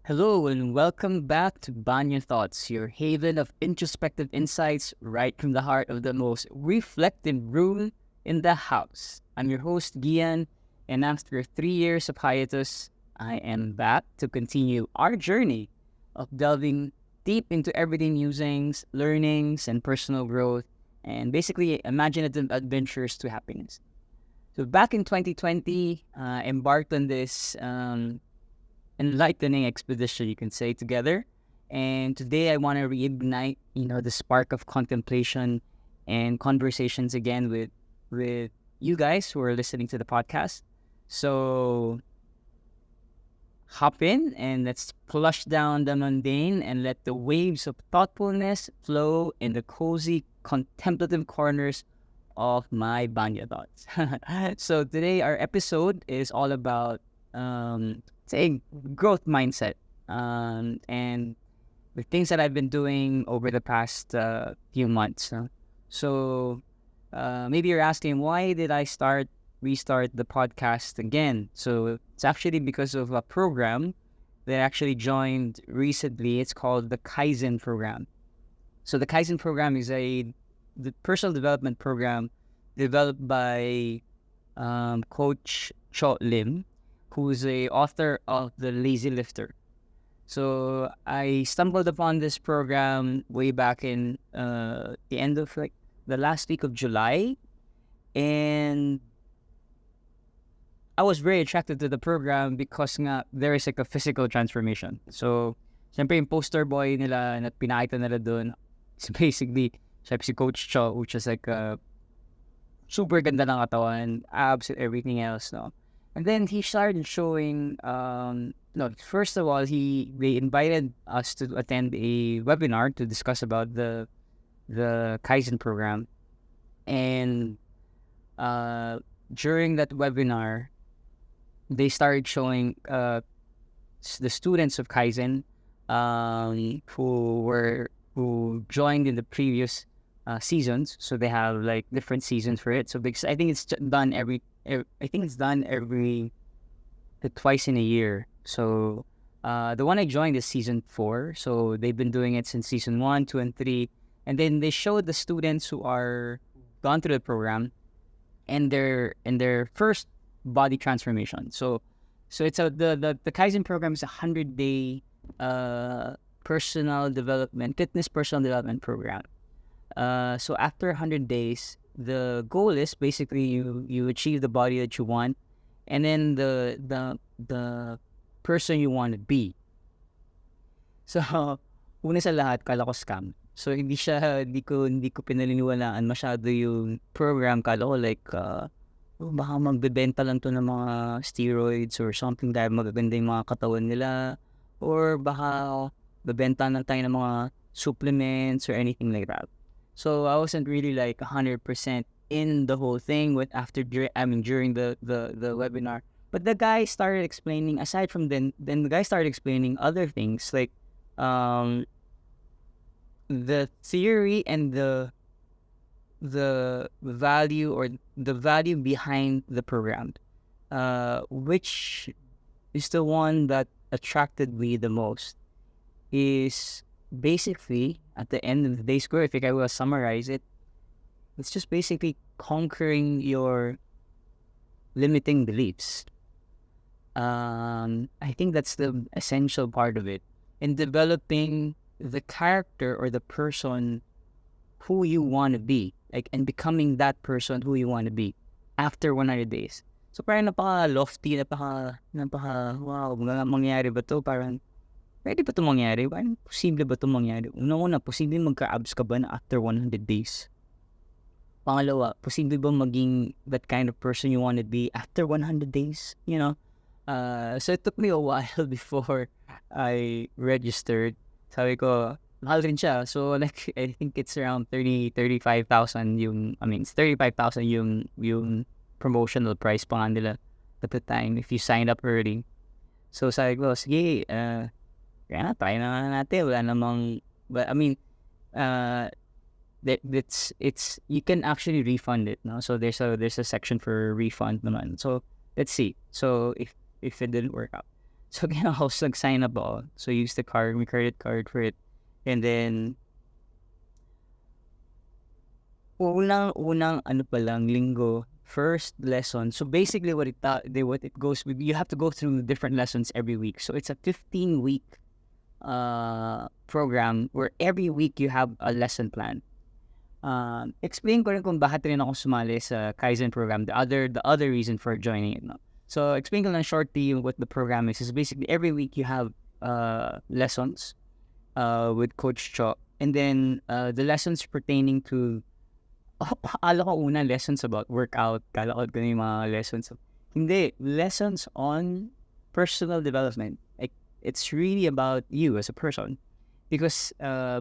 Hello and welcome back to BanyoThoughts, your haven of introspective insights right from the heart of the most reflective room in the house. I'm your host, Gian, and after 3 years of hiatus, I am back to continue our journey of delving deep into everyday musings, learnings, and personal growth, and basically imaginative adventures to happiness. So back in 2020, embarked on this enlightening expedition, you can say, together. And today I want to reignite, the spark of contemplation and conversations again with you guys who are listening to the podcast. So hop in and let's flush down the mundane and let the waves of thoughtfulness flow in the cozy contemplative corners of my Banya thoughts. So today our episode is all about say growth mindset and the things that I've been doing over the past few months. So maybe you're asking, why did I restart the podcast again? So it's actually because of a program that I actually joined recently. It's called the Kaizen program. So the Kaizen program is the personal development program developed by Coach Cho Lim, who's a author of The Lazy Lifter. So I stumbled upon this program way back in the end of the last week of July, and I was very attracted to the program because nga there is a physical transformation. So siyempre yung poster boy nila na pinakita nila doon is basically si Coach Cho, which is super ganda ng katawan, abs and everything else, no? And then he started showing, first of all, they invited us to attend a webinar to discuss about the Kaizen program. And during that webinar, they started showing the students of Kaizen who joined in the previous seasons. So they have different seasons for it. So because I think it's done every twice in a year. So the one I joined is season 4. So they've been doing it since season 1, 2, and 3. And then they showed the students who are gone through the program and their first body transformation. So it's the Kaizen program is 100-day fitness personal development program. So after 100 days, the goal is basically you achieve the body that you want, and then the person you want to be. So una sa lahat, kala ko scam. So hindi ko pinaniniwalaan masyado yung program. Kala ko baka magbebenta lang to ng mga steroids or something dahil magaganda yung mga katawan nila, or baka bebenta lang tayo ng mga supplements or anything like that. So I wasn't really 100% in the whole thing during the webinar. But the guy started explaining, aside from then the guy started explaining other things like the theory and the value, or the value behind the program, which is the one that attracted me the most, is basically at the end of the day score, if I will summarize it, it's just basically conquering your limiting beliefs. I think that's the essential part of it, in developing the character or the person who you want to be, and becoming that person who you want to be after 100 days. So parang napaka-lofty, wow, mangyayari ba to? Parang pwede ba ito mangyari? Parang posible ba ito mangyari? Una, posible magka-abs ka ba na after 100 days? Pangalawa, posible ba maging that kind of person you want to be after 100 days? So it took me a while before I registered. Sabi ko, mahal rin siya. So I think it's around 35,000 it's 35,000 yung promotional price pa nga nila at the time if you signed up early. So sabi ko, sige, try na natin. Wala namang, but it's you can actually refund it, no? So there's a section for refund naman. So let's see. So if it didn't work out, So kaya ako nag-sign up ako. So use the card, my credit card for it. And then unang ano pa lang linggo, first lesson. So basically what it goes with, you have to go through different lessons every week. So it's a 15-week program where every week you have a lesson plan. Explain ko rin kung bakit rin ako sumali sa Kaizen program, the other reason for joining it. No? So explain ko lang shortly what the program is basically every week you have lessons with Coach Cho, and then the lessons pertaining to akala ko una lessons about workout, kala ko yung mga lessons. Hindi, lessons on personal development. Like, it's really about you as a person. Because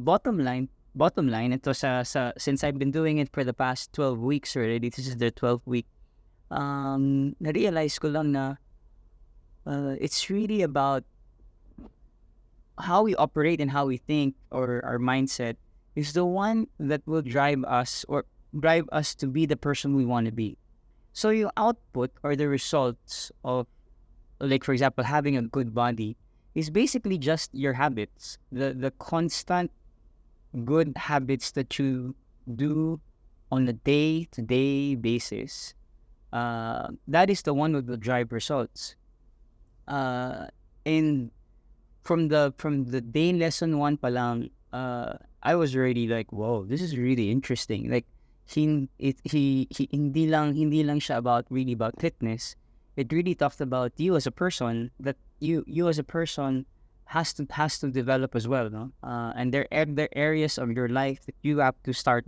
bottom line, ito since I've been doing it for the past 12 weeks already, this is the 12th week, na-realize ko lang na it's really about how we operate and how we think, or our mindset is the one that will drive us to be the person we want to be. So your output or the results of, like for example, having a good body is basically just your habits, the constant good habits that you do on a day-to-day basis. That is the one that will drive results. And from the day lesson 1 pa lang, I was already like, whoa, this is really interesting. Like he hindi lang siya about fitness. It really talked about you as a person, that you as a person has to develop as well, no? And there are areas of your life that you have to start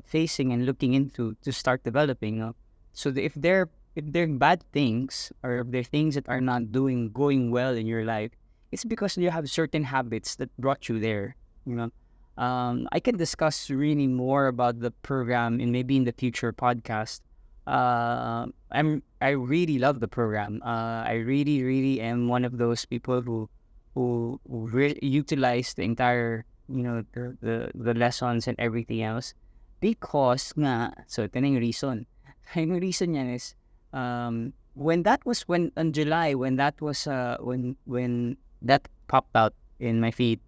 facing and looking into to start developing. No? So if they're bad things, or if they're things that are not going well in your life, it's because you have certain habits that brought you there. You know, I can discuss really more about the program in the future podcast. I really love the program. I really am one of those people who utilize the entire, the lessons and everything else, because nga, so ito na yung reason. Yung reason yan is when in July, when that was when that popped out in my feed,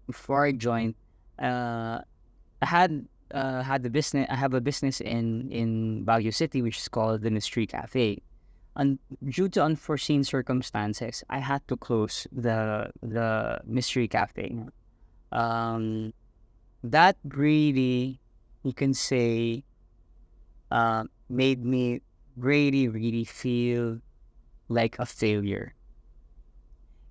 before I joined, I had the business. I have a business in Baguio City, which is called the Mystery Cafe. And due to unforeseen circumstances, I had to close the Mystery Cafe. That really, you can say, made me really feel like a failure.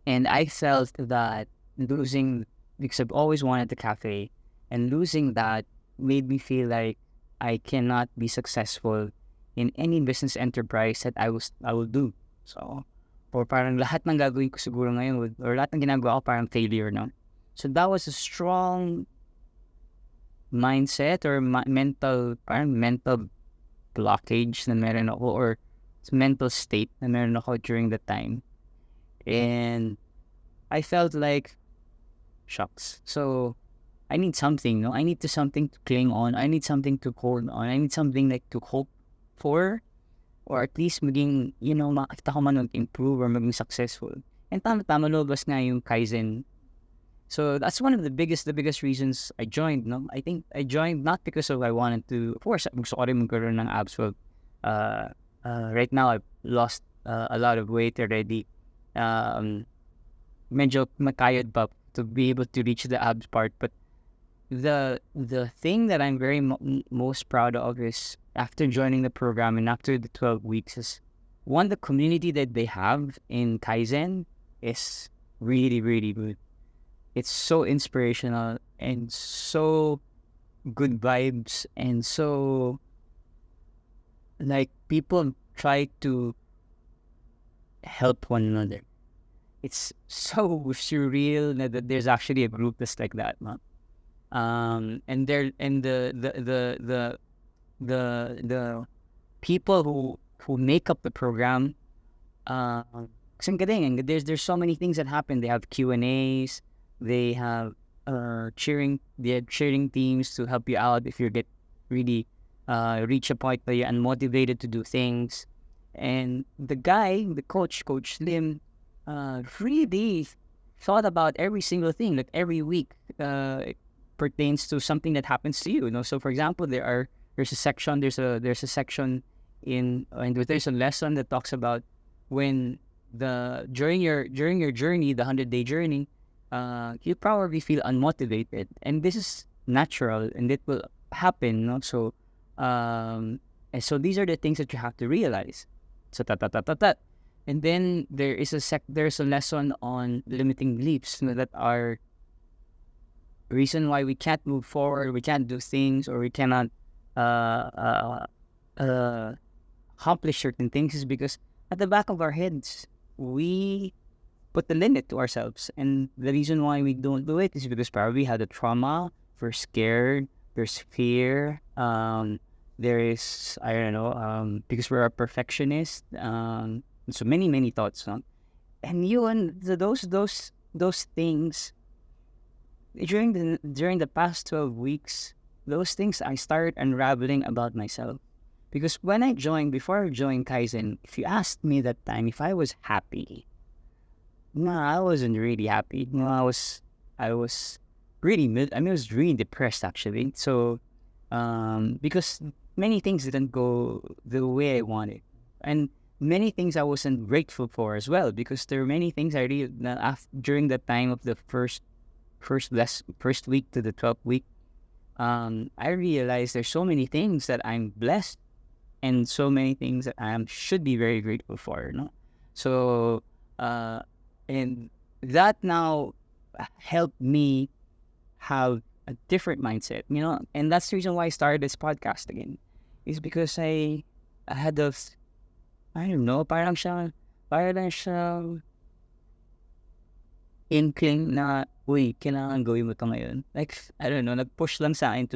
And I felt that losing, because I've always wanted the cafe, and losing that made me feel like I cannot be successful in any business enterprise that I will do. So, or parang lahat ng gagawin ko siguro ngayon, or lahat ng ginagawa ko parang failure, no? So that was a strong mindset or mental blockage na meron ako, or mental state na meron ako during that time. And I felt like, shucks. So I need something, no? I need something to cling on. I need something to hold on. I need something like to hope for, or at least maging, makita ko man improve or maging successful. And tama lobas nga yung Kaizen. So that's one of the biggest reasons I joined, no? I think I joined not because of I wanted to, of course, gusto ko rin magkaroon ng abs. Well, right now I've lost a lot of weight already. Medyo makayod pa to be able to reach the abs part, but the thing that I'm very most proud of is, after joining the program and after the 12 weeks, is one, the community that they have in Kaizen is really good. It's so inspirational and so good vibes, and so like people try to help one another. It's so surreal that there's actually a group that's like that, no? And the people who make up the program, there's so many things that happen. They have Q&As, they have cheering teams to help you out if you get really reach a point where you're unmotivated to do things. And the guy, the Coach Lim, really thought about every single thing. Like every week, it pertains to something that happens to you. So for example, there's a section, there's a section and there's a lesson that talks about when during your journey, the 100-day journey, you probably feel unmotivated, and this is natural, and it will happen. So, and so these are the things that you have to realize. So and then there's a lesson on limiting beliefs, that are reason why we can't move forward, we can't do things, or we cannot uh, accomplish certain things, is because at the back of our heads we put the limit to ourselves. And the reason why we don't do it is because probably we had a trauma, we're scared, there's fear, there is, I don't know, because we're a perfectionist, so many thoughts, and those things during the past 12 weeks, those things I started unraveling about myself. Because before I joined Kaizen, if you asked me that time if I was happy, no, I wasn't really happy. No, I was really I was really depressed actually. So, because many things didn't go the way I wanted, and many things I wasn't grateful for as well. Because there were many things I really during the time of the first week to the 12th week, I realized there's so many things that I'm blessed, and so many things that I should be very grateful for. So, and that now helped me have a different mindset, and that's the reason why I started this podcast again, is because I had those, I don't know, parang siya inkling na, uy, kailangan gawin mo to ngayon. Like, I don't know, nag-push lang sa akin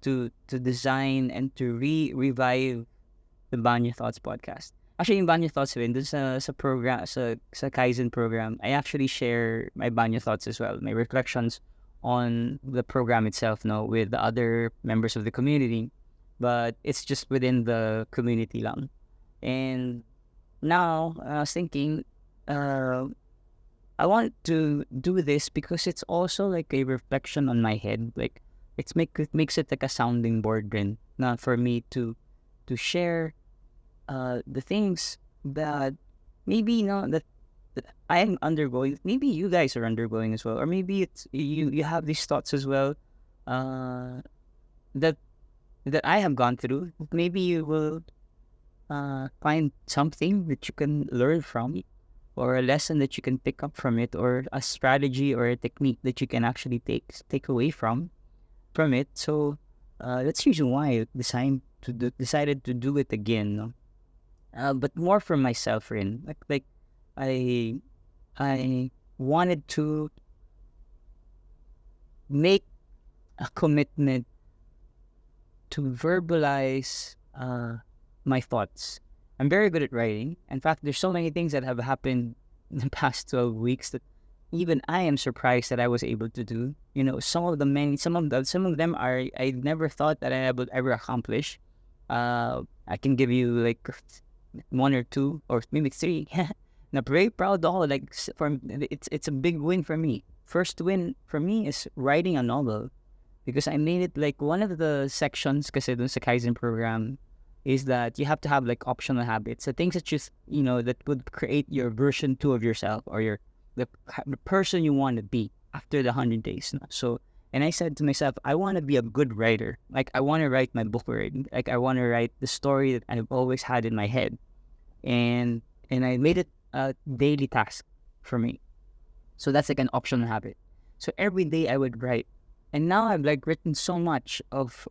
to design and to revive the BanyoThoughts podcast. Actually, yung BanyoThoughts rin, dun sa program, sa Kaizen program, I actually share my BanyoThoughts as well, my reflections on the program itself, with the other members of the community. But it's just within the community lang. And now, I was thinking, I want to do this because it's also like a reflection on my head. Like, it makes it like a sounding board then, not for me to share the things that maybe that I am undergoing. Maybe you guys are undergoing as well, or maybe it's you have these thoughts as well, that I have gone through. Maybe you will find something that you can learn from, or a lesson that you can pick up from it, or a strategy or a technique that you can actually take away from it. So that's the reason why I decided to do it again. But more for myself, Rin. Like I wanted to make a commitment to verbalize my thoughts. I'm very good at writing. In fact, there's so many things that have happened in the past 12 weeks that even I am surprised that I was able to do. Some of them are I never thought that I would ever accomplish. I can give you like one or two or maybe three. And I'm very proud of all. Like, it's a big win for me. First win for me is writing a novel, because I made it like one of the sections kasi dun sa Kaizen program is that you have to have like optional habits, the things that that would create your version 2 of yourself, or the person you want to be after the 100 days. So, and I said to myself, I want to be a good writer. Like, I want to write my book already. Like, I want to write the story that I've always had in my head, and I made it a daily task for me. So that's like an optional habit. So every day I would write, and now I've like written so much of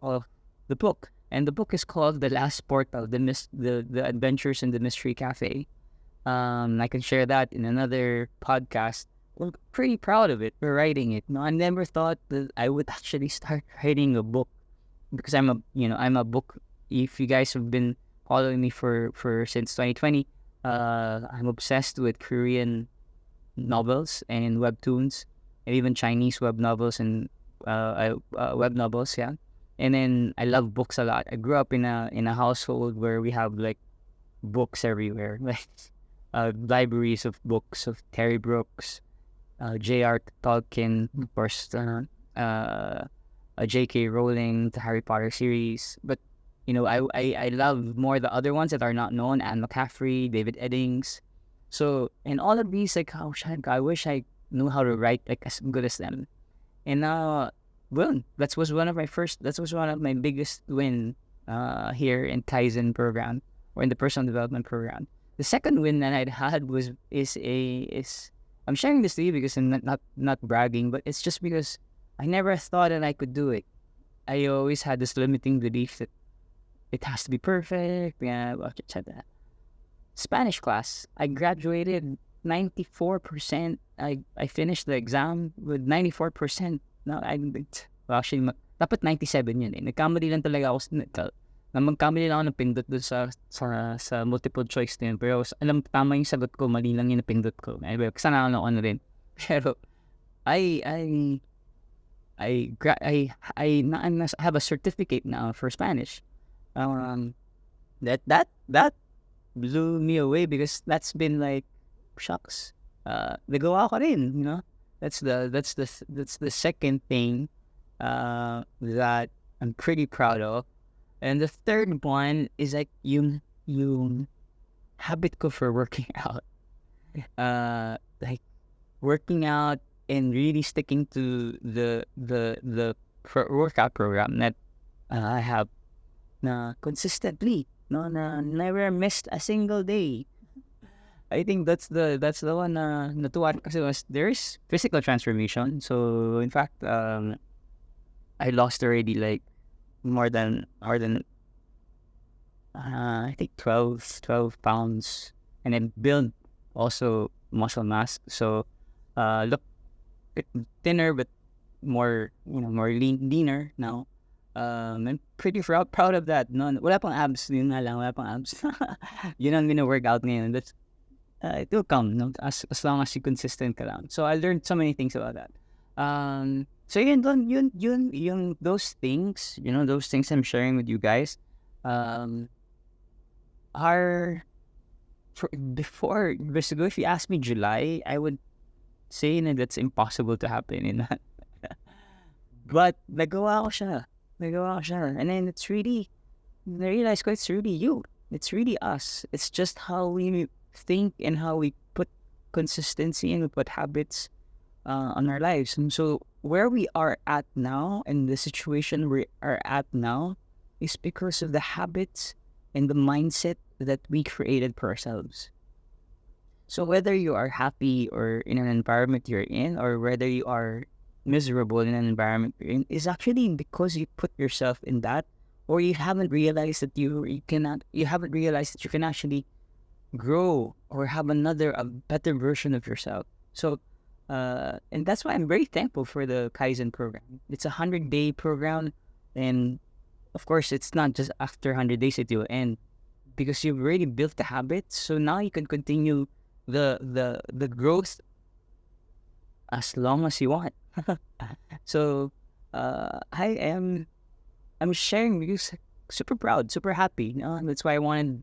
the book. And the book is called The Last Portal, the Adventures in the Mystery Cafe. I can share that in another podcast. I'm pretty proud of it for writing it. I never thought that I would actually start writing a book, because I'm a book. If you guys have been following me for since 2020, I'm obsessed with Korean novels and webtoons, and even Chinese web novels and web novels. Yeah. And then I love books a lot. I grew up in a household where we have like books everywhere, like libraries of books of Terry Brooks, J.R. Tolkien, of course, J.K. Rowling, the Harry Potter series. But I love more the other ones that are not known: Anne McCaffrey, David Eddings. So, and all of these, like, oh, I wish I knew how to write like as good as them. And well, that was one of my biggest win here in Kaizen program, or in the personal development program. The second win that I'd had is I'm sharing this to you because I'm not bragging, but it's just because I never thought that I could do it. I always had this limiting belief that it has to be perfect. Yeah, etc. Spanish class, I graduated 94%. I finished the exam with 94%. No, well, actually, dapat 97 yun eh. Nagkamali lang talaga ako. Magkamali lang ako ng pindot doon sa multiple choice na yun. Pero alam, tama yung sagot ko, mali lang yung napindot ko. Anyway, kasana ako rin. Pero, I have a certificate now for Spanish. That blew me away because that's been like, shucks, nagawa ko rin, that's the second thing that I'm pretty proud of. And the third one is like yung habit ko for working out, like working out and really sticking to the workout program that I have na consistently. No, never missed a single day. I think that's the one na natuwa kasi there's physical transformation. So in fact, I lost already like more than I think 12 pounds, and then build also muscle mass. So look thinner but more more leaner now. I'm pretty proud of that. No, wala pang abs, yun nga lang, wala pang abs. Yun ang gina-work out ngayon. That's it will come, no? As long as you consistent ka lang. So I learned so many things about that. So yun those things, those things I'm sharing with you guys, are before if you ask me July, I would say na that's impossible to happen in that. But nagawa ko siya. And then I realized it's really you. It's really us. It's just how we think and how we put consistency and we put habits on our lives. And so where we are at now and the situation we are at now is because of the habits and the mindset that we created for ourselves. So whether you are happy or in an environment you're in, or whether you are miserable in an environment you're in, is actually because you put yourself in that, or you haven't realized that you haven't realized that you can actually grow or have a better version of yourself. So and that's why I'm very thankful for the Kaizen program. It's a 100-day program, and of course it's not just after 100 days it will end, because you've already built the habits. So now you can continue the growth as long as you want. So I'm sharing because super proud, super happy. That's why I wanted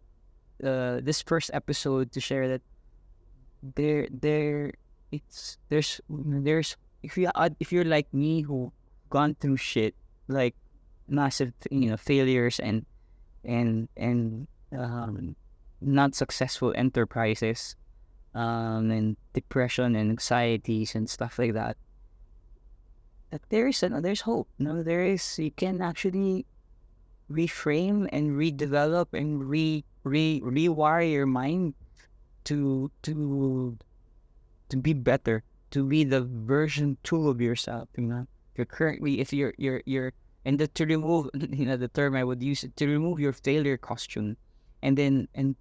this first episode to share that there's if you're like me who gone through shit like massive failures and not successful enterprises, and depression and anxieties and stuff like that, that there's hope. You can actually reframe and redevelop and rewire your mind to be better, to be the version 2 of yourself. You're currently, if you're and to remove the term I would use, to remove your failure costume, and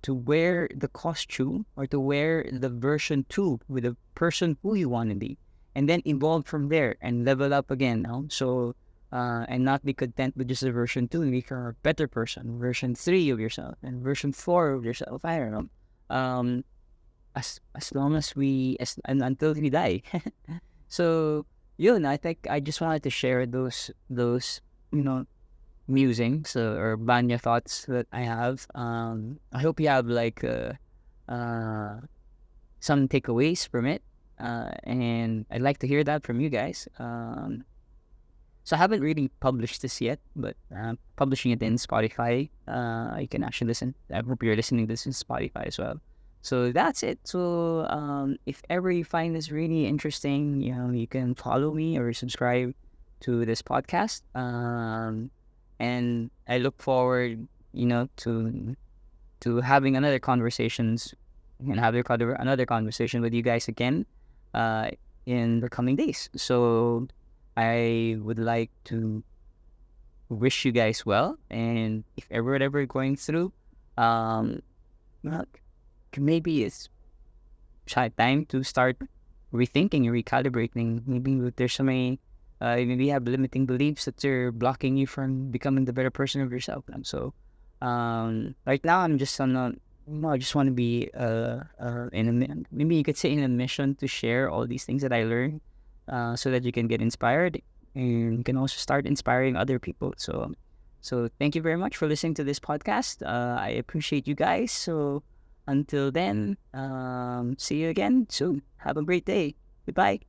to wear the costume, or to wear the version 2 with the person who you want to be, and then evolve from there and level up again. So and not be content with just a version 2, and become a better person, version 3 of yourself, and version 4 of yourself. I don't know. As long as and until we die. So I think I just wanted to share those musings or Banya thoughts that I have. I hope you have like some takeaways from it, and I'd like to hear that from you guys. So I haven't really published this yet, but publishing it in Spotify. You can actually listen. I hope you're listening to this in Spotify as well. So that's it. So if ever you find this really interesting, you can follow me or subscribe to this podcast. And I look forward, to having another conversations and another conversation with you guys again, in the coming days. So I would like to wish you guys well, and if ever whatever you're going through, well, maybe it's time to start rethinking and recalibrating. Maybe there's so many, maybe you have limiting beliefs that are blocking you from becoming the better person of yourself. And so, right now I'm just on a, I just want to be maybe you could say in a mission to share all these things that I learned, so that you can get inspired and you can also start inspiring other people. So thank you very much for listening to this podcast. I appreciate you guys. So until then, see you again soon. Have a great day. Goodbye.